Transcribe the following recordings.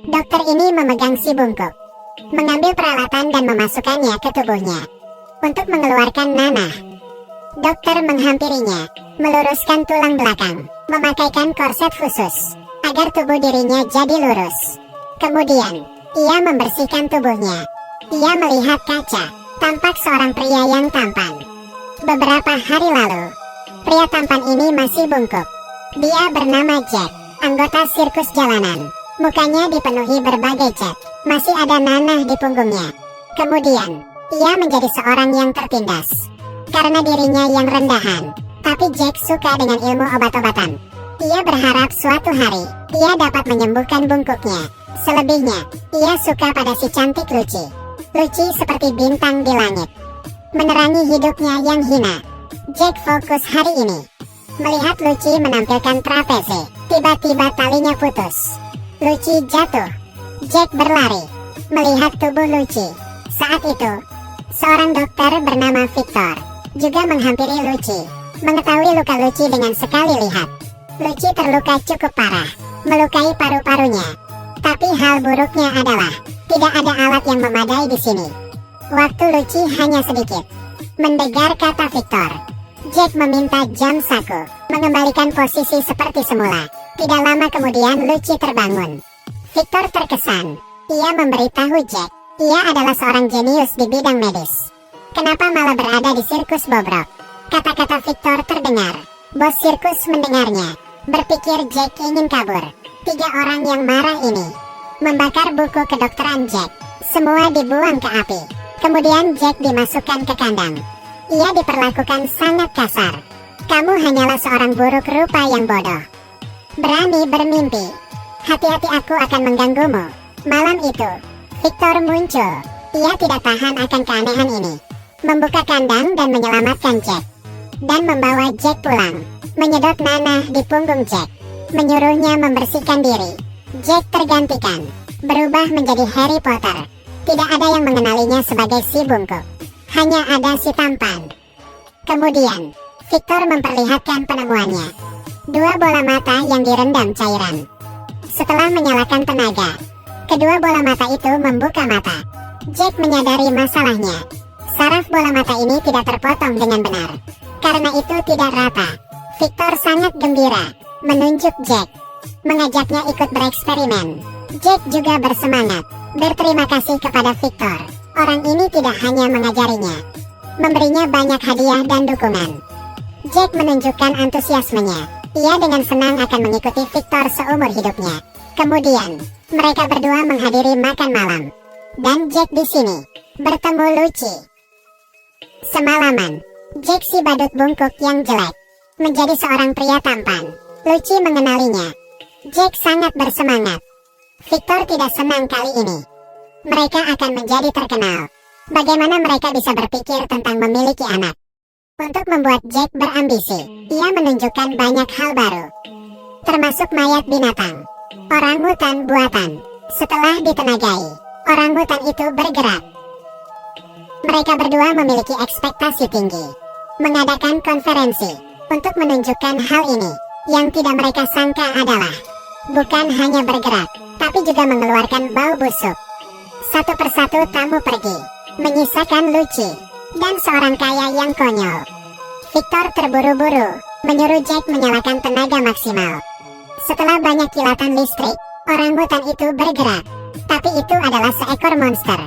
Dokter ini memegang si bungkuk, mengambil peralatan dan memasukkannya ke tubuhnya untuk mengeluarkan nanah. Dokter menghampirinya, meluruskan tulang belakang, memakaikan korset khusus agar tubuh dirinya jadi lurus. Kemudian, ia membersihkan tubuhnya. Ia melihat kaca, tampak seorang pria yang tampan. Beberapa hari lalu, pria tampan ini masih bungkuk. Dia bernama Jack, anggota sirkus jalanan. Mukanya dipenuhi berbagai cat, masih ada nanah di punggungnya. Kemudian, ia menjadi seorang yang tertindas karena dirinya yang rendahan. Tapi Jack suka dengan ilmu obat-obatan. Ia berharap suatu hari ia dapat menyembuhkan bungkuknya. Selebihnya, ia suka pada si cantik Lucy. Lucy seperti bintang di langit, menerangi hidupnya yang hina. Jack fokus hari ini melihat Lucy menampilkan trapeze. Tiba-tiba talinya putus. Lucy jatuh. Jack berlari melihat tubuh Lucy. Saat itu, seorang dokter bernama Victor juga menghampiri Lucy. Mengetahui luka Lucy dengan sekali lihat, Lucy terluka cukup parah, melukai paru-parunya. Tapi hal buruknya adalah tidak ada alat yang memadai di sini. Waktu Lucy hanya sedikit. Mendengar kata Victor, Jack meminta jam saku, mengembalikan posisi seperti semula. Tidak lama kemudian Lucy terbangun. Victor terkesan. Ia memberitahu Jack, ia adalah seorang jenius di bidang medis. Kenapa malah berada di sirkus bobrok? Kata-kata Victor terdengar. Bos sirkus mendengarnya. Berpikir Jack ingin kabur. 3 orang yang marah ini membakar buku kedokteran Jack. Semua dibuang ke api. Kemudian Jack dimasukkan ke kandang. Ia diperlakukan sangat kasar. Kamu hanyalah seorang buruk rupa yang bodoh. Berani bermimpi. Hati-hati, aku akan mengganggumu. Malam itu, Victor muncul. Ia tidak tahan akan keanehan ini. Membuka kandang dan menyelamatkan Jack. Dan membawa Jack pulang. Menyedot nanah di punggung Jack. Menyuruhnya membersihkan diri. Jack tergantikan. Berubah menjadi Harry Potter. Tidak ada yang mengenalinya sebagai si bungkuk. Hanya ada si tampan. Kemudian, Victor memperlihatkan penemuannya. 2 bola mata yang direndam cairan. Setelah menyalakan tenaga, kedua bola mata itu membuka mata. Jack menyadari masalahnya. Saraf bola mata ini tidak terpotong dengan benar. Karena itu tidak rata. Victor sangat gembira, menunjuk Jack, mengajaknya ikut bereksperimen. Jack juga bersemangat, berterima kasih kepada Victor. Orang ini tidak hanya mengajarinya, memberinya banyak hadiah dan dukungan. Jack menunjukkan antusiasmenya. Ia dengan senang akan mengikuti Victor seumur hidupnya. Kemudian, mereka berdua menghadiri makan malam. Dan Jack di sini bertemu Lucy. Semalaman, Jack si badut bungkuk yang jelek menjadi seorang pria tampan. Lucy mengenalinya. Jack sangat bersemangat. Victor tidak senang kali ini. Mereka akan menjadi terkenal. Bagaimana mereka bisa berpikir tentang memiliki anak? Untuk membuat Jack berambisi, ia menunjukkan banyak hal baru, termasuk mayat binatang, orangutan buatan. Setelah ditenagai, orangutan itu bergerak. Mereka berdua memiliki ekspektasi tinggi, mengadakan konferensi untuk menunjukkan hal ini. Yang tidak mereka sangka adalah bukan hanya bergerak, tapi juga mengeluarkan bau busuk. Satu persatu tamu pergi, menyisakan Lucy dan seorang kaya yang konyol. Victor terburu-buru menyuruh Jack menyalakan tenaga maksimal. Setelah banyak kilatan listrik, orangutan itu bergerak. Tapi itu adalah seekor monster.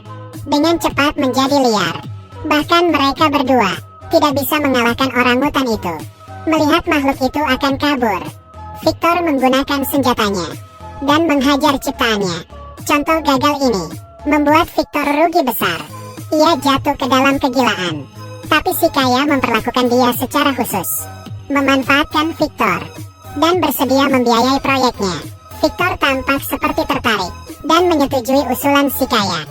Dengan cepat menjadi liar. Bahkan mereka berdua tidak bisa mengalahkan orangutan itu. Melihat makhluk itu akan kabur, Victor menggunakan senjatanya dan menghajar ciptaannya. Contoh gagal ini membuat Victor rugi besar. Ia jatuh ke dalam kegilaan. Tapi si kaya memperlakukan dia secara khusus, memanfaatkan Victor, dan bersedia membiayai proyeknya. Victor tampak seperti tertarik, dan menyetujui usulan si kaya.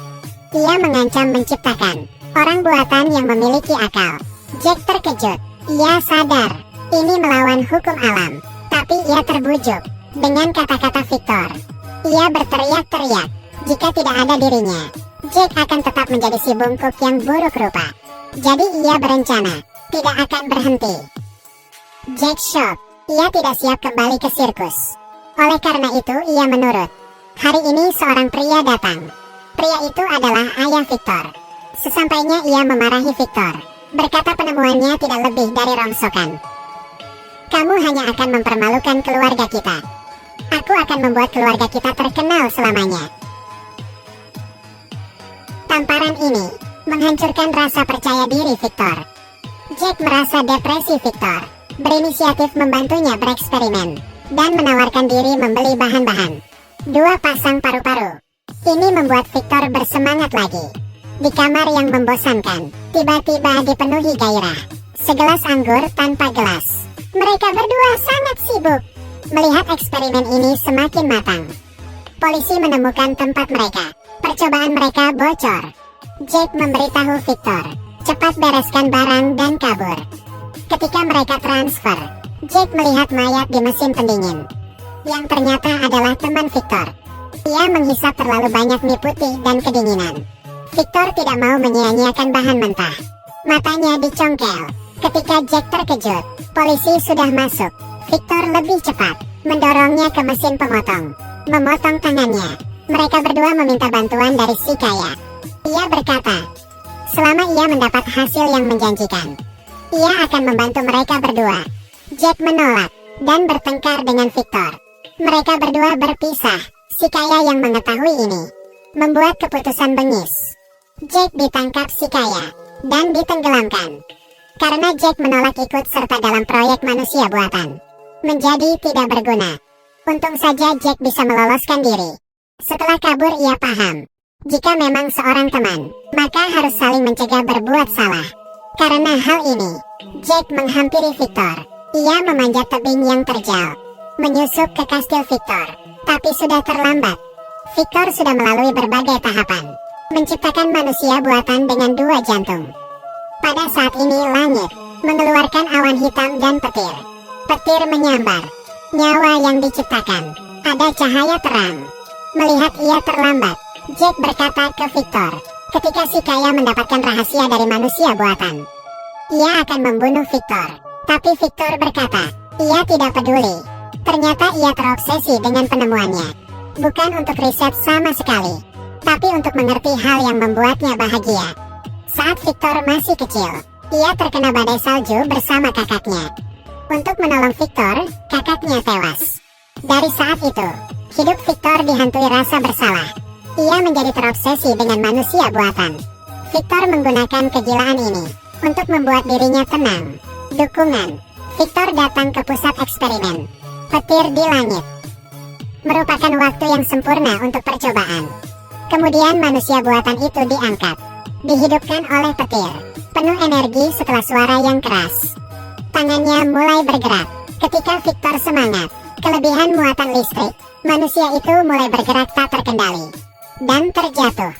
Ia mengancam menciptakan orang buatan yang memiliki akal. Jack terkejut. Ia sadar, ini melawan hukum alam. Tapi ia terbujuk dengan kata-kata Victor. Ia berteriak-teriak, jika tidak ada dirinya, Jack akan tetap menjadi si bungkuk yang buruk rupa. Jadi ia berencana tidak akan berhenti. Jack shock. Ia tidak siap kembali ke sirkus. Oleh karena itu ia menurut. Hari ini seorang pria datang. Pria itu adalah ayah Victor. Sesampainya ia memarahi Victor, berkata penemuannya tidak lebih dari rongsokan. Kamu hanya akan mempermalukan keluarga kita. Aku akan membuat keluarga kita terkenal selamanya. Tamparan ini menghancurkan rasa percaya diri Victor. Jack merasa depresi Victor, berinisiatif membantunya bereksperimen, dan menawarkan diri membeli bahan-bahan. 2 pasang paru-paru. Ini membuat Victor bersemangat lagi. Di kamar yang membosankan, tiba-tiba dipenuhi gairah. Segelas anggur tanpa gelas. Mereka berdua sangat sibuk. Melihat eksperimen ini semakin matang. Polisi menemukan tempat mereka. Percobaan mereka bocor. Jack memberitahu Victor, cepat bereskan barang dan kabur. Ketika mereka transfer, Jack melihat mayat di mesin pendingin, yang ternyata adalah teman Victor. Ia menghisap terlalu banyak mie putih dan kedinginan. Victor tidak mau menyia-nyiakan bahan mentah. Matanya dicongkel. Ketika Jack terkejut, polisi sudah masuk. Victor lebih cepat, mendorongnya ke mesin pemotong, memotong tangannya. Mereka berdua meminta bantuan dari si kaya. Ia berkata, selama ia mendapat hasil yang menjanjikan, ia akan membantu mereka berdua. Jack menolak, dan bertengkar dengan Victor. Mereka berdua berpisah. Si kaya yang mengetahui ini membuat keputusan bengis. Jack ditangkap si kaya dan ditenggelamkan. Karena Jack menolak ikut serta dalam proyek manusia buatan, menjadi tidak berguna. Untung saja Jack bisa meloloskan diri. Setelah kabur ia paham, jika memang seorang teman, maka harus saling mencegah berbuat salah. Karena hal ini, Jack menghampiri Victor. Ia memanjat tebing yang terjal, menyusup ke kastil Victor. Tapi sudah terlambat. Victor sudah melalui berbagai tahapan, menciptakan manusia buatan dengan 2 jantung. Pada saat ini langit mengeluarkan awan hitam dan petir. Petir menyambar. Nyawa yang diciptakan. Ada cahaya terang. Melihat ia terlambat, Jack berkata ke Victor, ketika si kaya mendapatkan rahasia dari manusia buatan, ia akan membunuh Victor. Tapi Victor berkata, ia tidak peduli. Ternyata ia terobsesi dengan penemuannya. Bukan untuk riset sama sekali, tapi untuk mengerti hal yang membuatnya bahagia. Saat Victor masih kecil, ia terkena badai salju bersama kakaknya. Untuk menolong Victor, kakaknya tewas. Dari saat itu, hidup Victor dihantui rasa bersalah. Ia menjadi terobsesi dengan manusia buatan. Victor menggunakan kegilaan ini untuk membuat dirinya tenang. Dukungan. Victor datang ke pusat eksperimen. Petir di langit merupakan waktu yang sempurna untuk percobaan. Kemudian manusia buatan itu diangkat, dihidupkan oleh petir, penuh energi setelah suara yang keras. Tangannya mulai bergerak. Ketika Victor semangat, kelebihan muatan listrik, manusia itu mulai bergerak tak terkendali dan terjatuh,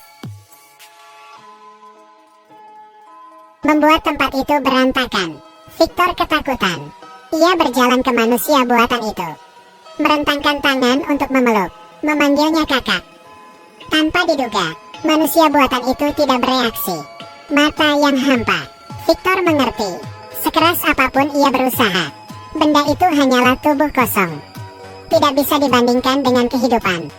membuat tempat itu berantakan. Victor ketakutan. Ia berjalan ke manusia buatan itu, merentangkan tangan untuk memeluk, memanggilnya kakak. Tanpa diduga, manusia buatan itu tidak bereaksi. Mata yang hampa. Victor mengerti, sekeras apapun ia berusaha, benda itu hanyalah tubuh kosong. Tidak bisa dibandingkan dengan kehidupan.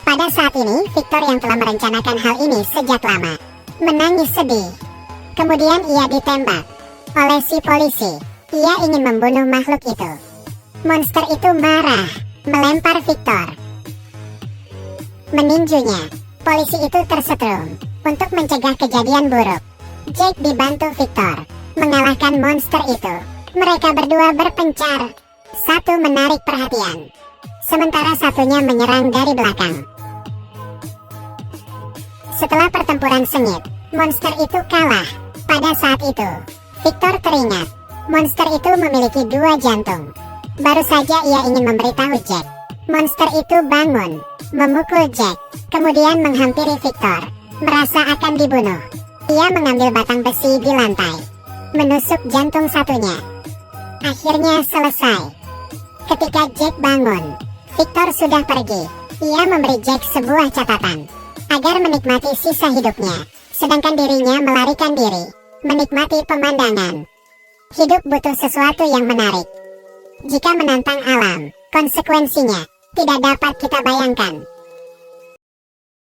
Pada saat ini, Victor yang telah merencanakan hal ini sejak lama, menangis sedih. Kemudian ia ditembak oleh si polisi. Ia ingin membunuh makhluk itu. Monster itu marah, melempar Victor, meninjunya. Polisi itu tersetrum. Untuk mencegah kejadian buruk, Jack dibantu Victor mengalahkan monster itu. Mereka berdua berpencar. Satu menarik perhatian, sementara satunya menyerang dari belakang. Setelah pertempuran sengit, monster itu kalah. Pada saat itu, Victor teringat, monster itu memiliki 2 jantung. Baru saja ia ingin memberitahu Jack. Monster itu bangun, memukul Jack, kemudian menghampiri Victor, merasa akan dibunuh. Ia mengambil batang besi di lantai, menusuk jantung satunya. Akhirnya selesai. Ketika Jack bangun, Victor sudah pergi. Ia memberi Jack sebuah catatan, agar menikmati sisa hidupnya, sedangkan dirinya melarikan diri, menikmati pemandangan. Hidup butuh sesuatu yang menarik. Jika menantang alam, konsekuensinya tidak dapat kita bayangkan.